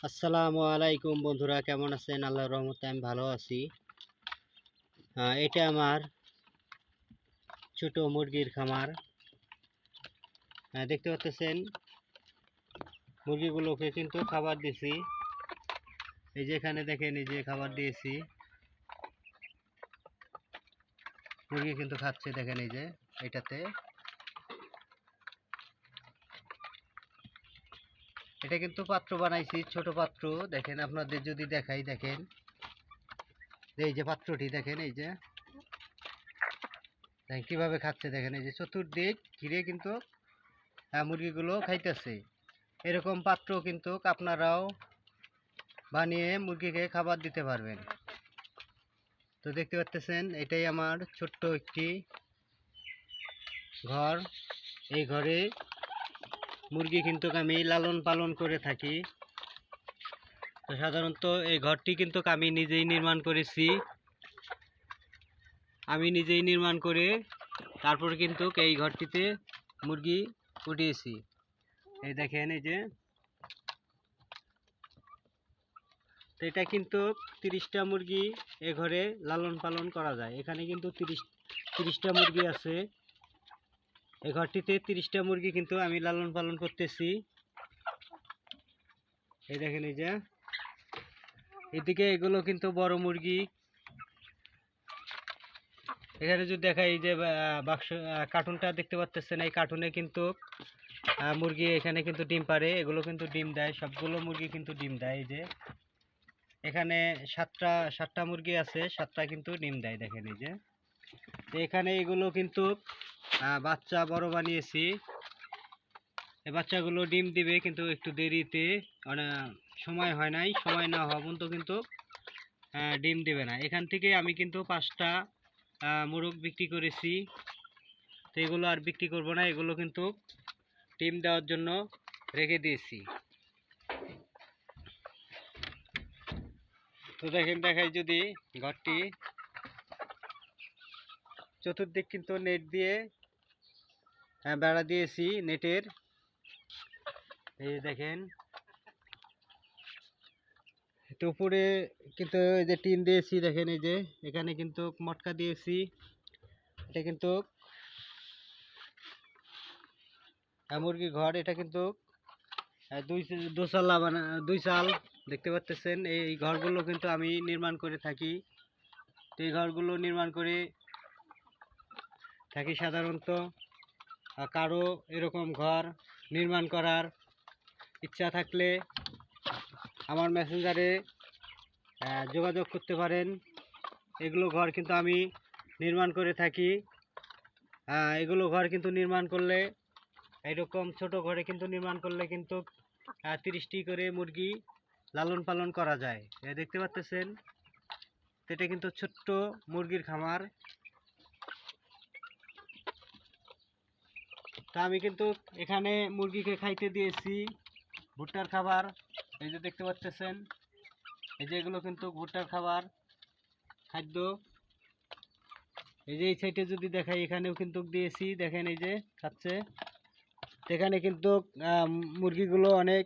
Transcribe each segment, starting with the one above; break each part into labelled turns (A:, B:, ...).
A: আসসালামু আলাইকুম বন্ধুরা, কেমন আছেন? আল্লাহর রহমতে আমি ভালো আছি। এটা আমার ছোট মুরগির খামার। দেখতে পাচ্ছেন মুরগিগুলোকে কিন্তু খাবার দিয়েছি। এই যে এখানে দেখেন, এই যে খাবার দিয়েছি, মুরগি কিন্তু খাচ্ছে। দেখেন এই যে এটাতে, এটা কিন্তু পাত্র বানাইছি, ছোট পাত্র। দেখেন আপনাদের যদি দেখাই, দেখেন এই যে পাত্রটি, দেখেন এই যে কিভাবে খাচ্ছে। দেখেন এই যে চতুর্দিক ঘিরে কিন্তু মুরগিগুলো খাইতেছে। এরকম পাত্র কিন্তু আপনারাও বানিয়ে মুরগিকে খাবার দিতে পারবেন। তো দেখতে পাচ্ছেন, এটাই আমার ছোট্ট একটি ঘর। এই ঘরে মুরগি কিন্তু আমি লালন পালন করে থাকি। তো সাধারণত এই ঘরটি কিন্তু আমি নিজেই নির্মাণ করেছি। আমি নিজেই নির্মাণ করে তারপর কিন্তু এই ঘরটিতে মুরগি উঠিয়েছি। এই দেখেন এই যে, তো এটা কিন্তু 30টা মুরগি এ ঘরে লালন পালন করা যায়। এখানে কিন্তু 30টা মুরগি আছে। এই ঘরটিতে 30টা মুরগি কিন্তু আমি লালন পালন করতেছি। এই দেখেন এই যে, এদিকে এগুলো কিন্তু বড় মুরগি। এখানে যদি দেখাই, এই যে বাক্স কার্টুনটা দেখতে পাচ্ছেন, এই কার্টুনে কিন্তু মুরগি এখানে কিন্তু ডিম পারে। এগুলো কিন্তু ডিম দেয়, সবগুলো মুরগি কিন্তু ডিম দেয়। এই যে এখানে সাতটা মুরগি আছে, 7টা কিন্তু ডিম দেয়। দেখেন এই যে, এখানে এগুলো কিন্তু বাচ্চা বড় বানিয়েছি। এই বাচ্চাগুলো ডিম দিবে, কিন্তু একটু দেরিতে, মানে সময় হয় নাই। সময় না হওয়া পর্যন্ত কিন্তু ডিম দিবে না। এখান থেকে আমি কিন্তু 5টা মোরগ বিক্রি করেছি। তো এগুলো আর বিক্রি করব না, এগুলো কিন্তু ডিম দেওয়ার জন্য রেখে দিয়েছি। তো দেখেন, দেখাই যদি ঘরটি, চতুর্দিক কিন্তু নেট দিয়ে বেড়া দিয়েছি, নেটের। এই দেখেন, তো উপরে কিন্তু এই যে টিন দিয়েছি। দেখেন এই যে এখানে কিন্তু মটকা দিয়েছি। এটা কিন্তু মুরগির ঘর। এটা কিন্তু দুই চাল দেখতে পাচ্ছেন। এই ঘরগুলো কিন্তু আমি নির্মাণ করে থাকি। তো এই ঘরগুলো নির্মাণ করে থাকি সাধারণত। কারো এরকম ঘর নির্মাণ করার ইচ্ছা থাকলে আমার মেসেঞ্জারে যোগাযোগ করতে পারেন। এগুলো ঘর কিন্তু আমি নির্মাণ করে থাকি। এগুলো ঘর কিন্তু নির্মাণ করলে, এরকম ছোট ঘরে কিন্তু নির্মাণ করলে কিন্তু 30টি করে মুরগি লালন পালন করা যায়। দেখতে পাচ্ছেন, এটা কিন্তু ছোট্ট মুরগির খামার। তা আমি কিন্তু এখানে মুরগিকে খাইতে দিয়েছি ভুট্টার খাবার। এই যে দেখতে পাচ্ছেন, এই যে এগুলো কিন্তু ভুট্টার খাবার খাদ্য। এই যে এই সাইডে যদি দেখাই, এখানেও কিন্তু দিয়েছি। দেখেন এই যে খাচ্ছে। এখানে কিন্তু মুরগিগুলো অনেক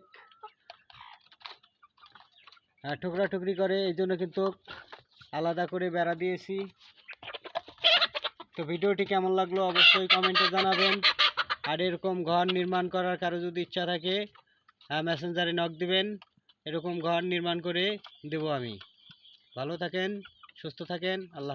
A: টুকরা টুকরি করে, এই জন্য কিন্তু আলাদা করে বেড়া দিয়েছি। তো ভিডিওটি কেমন লাগলো অবশ্যই কমেন্টে জানাবেন। আর এরকম ঘর নির্মাণ করার কারো যদি ইচ্ছা থাকে, মেসেঞ্জারে নক দিবেন, এরকম ঘর নির্মাণ করে দেব আমি। ভালো থাকেন, সুস্থ থাকেন, আল্লাহ।